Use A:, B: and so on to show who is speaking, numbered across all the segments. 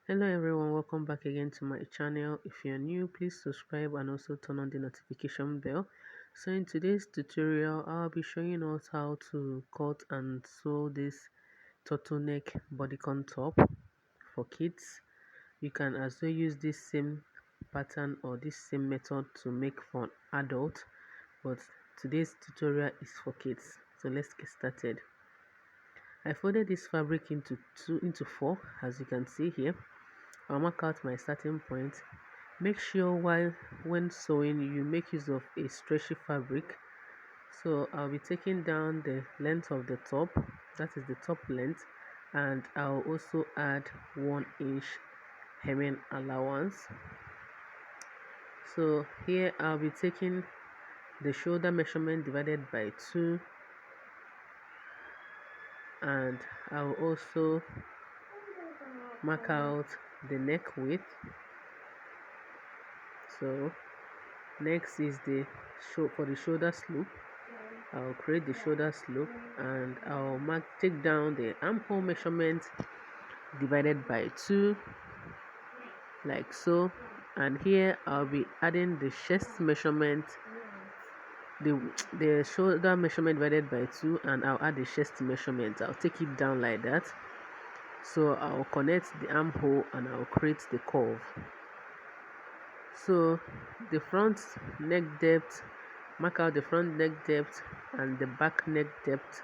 A: Hello everyone, welcome back again to my channel. If you're new, please subscribe and also turn on the notification bell. So in today's tutorial, I'll be showing us how to cut and sew this turtleneck bodycon top for kids. You can as well use this same pattern or this same method to make for adult, but today's tutorial is for kids. So let's get started. I folded this fabric into four, as you can see here. I'll mark out my starting point. Make sure when sewing you make use of a stretchy fabric. So I'll be taking down the length of the top, that is the top length, and I'll also add 1 inch hemming allowance. So here I'll be taking the shoulder measurement divided by 2, and I'll also mark out the neck width. So next is for the shoulder slope. I'll create the shoulder slope and I'll take down the armhole measurement divided by 2, like so. And here I'll be adding the chest measurement, the shoulder measurement divided by 2, and I'll add the chest measurement. I'll take it down like that. So I'll connect the armhole and I'll create the curve. So the front neck depth, mark out the front neck depth and the back neck depth.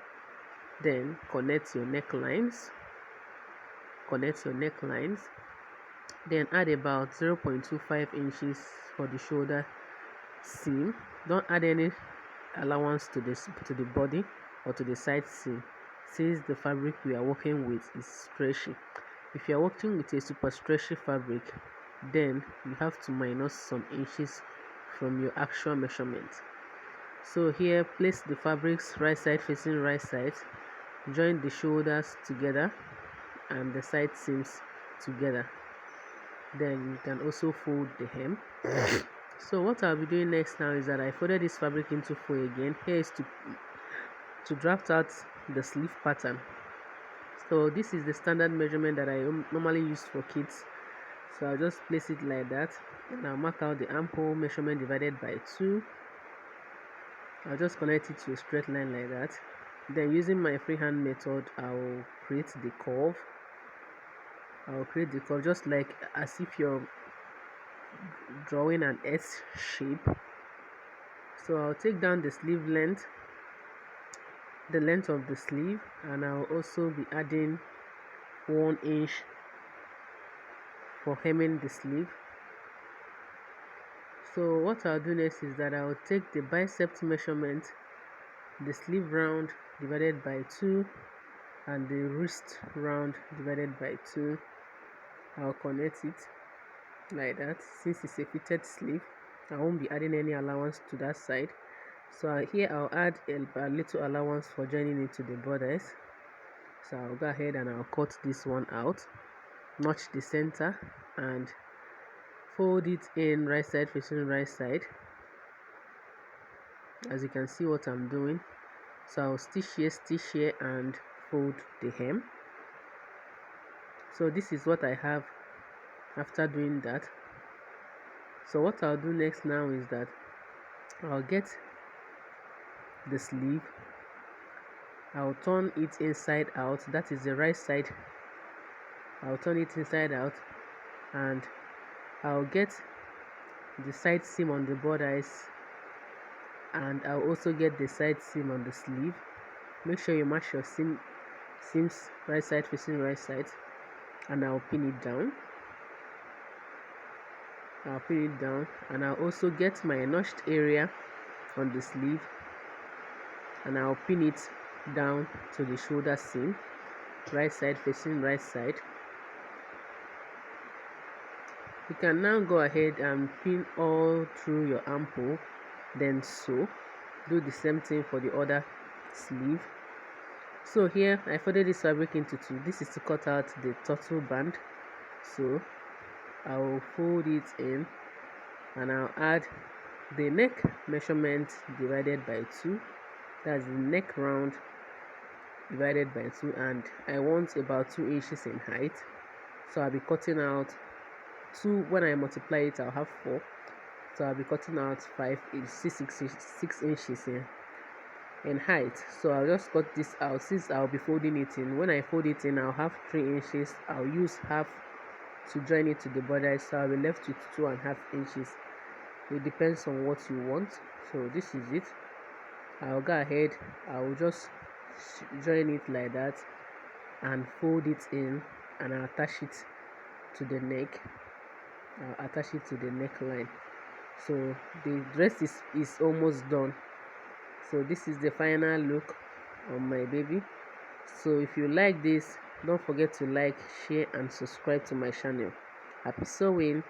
A: Then connect your necklines. Then add about 0.25 inches for the shoulder seam. Don't add any allowance to the body or to the side seam, since the fabric we are working with is stretchy. If you are working with a super stretchy fabric, then you have to minus some inches from your actual measurement. So here, place the fabrics right side facing right side, join the shoulders together and the side seams together. Then you can also fold the hem. So what I'll be doing next now is that I folded this fabric into 4 again. Here is to draft out the sleeve pattern. So this is the standard measurement that I normally use for kids. So I'll just place it like that, and I'll mark out the armhole measurement divided by 2. I'll just connect it to a straight line like that. Then using my freehand method, I'll create the curve. Just like as if you're drawing an S shape. So I'll take down the sleeve length, the length of the sleeve, and I'll also be adding 1 inch for hemming the sleeve. So what I'll do next is that I'll take the bicep measurement, the sleeve round divided by 2, and the wrist round divided by 2. I'll connect it like that. Since it's a fitted sleeve, I won't be adding any allowance to that side. So here I'll add a little allowance for joining it to the borders. So I'll go ahead and I'll cut this one out, notch the center, and fold it in right side facing right side, as you can see what I'm doing. So I'll stitch here and fold the hem. So this is what I have after doing that. So what I'll do next now is that I'll get the sleeve, I'll turn it inside out, that is the right side. I'll turn it inside out, and I'll get the side seam on the borders, and I'll also get the side seam on the sleeve. Make sure you match your seams right side facing right side, and I'll pin it down. And I'll also get my notched area on the sleeve, and I'll pin it down to the shoulder seam, right side facing right side. You can now go ahead and pin all through your armhole, then sew. Do the same thing for the other sleeve. So here I folded this fabric into 2. This is to cut out the turtle band. So I will fold it in, and I'll add the neck measurement divided by 2. That's the neck round divided by 2, and I want about 2 inches in height. So I'll be cutting out 2. When I multiply it, I'll have 4. So I'll be cutting out 5 inch 6 inches here in height. So I'll just cut this out since I'll be folding it in. When I fold it in, I'll have 3 inches. I'll use half to join it to the border, so I'll be left with 2.5 inches. It depends on what you want. So this is it. I'll go ahead, I'll just join it like that and fold it in, and I'll attach it to the neck. I'll attach it to the neckline. So the dress is almost done. So this is the final look on my baby. So if you like this, don't forget to like, share and subscribe to my channel. Happy sewing.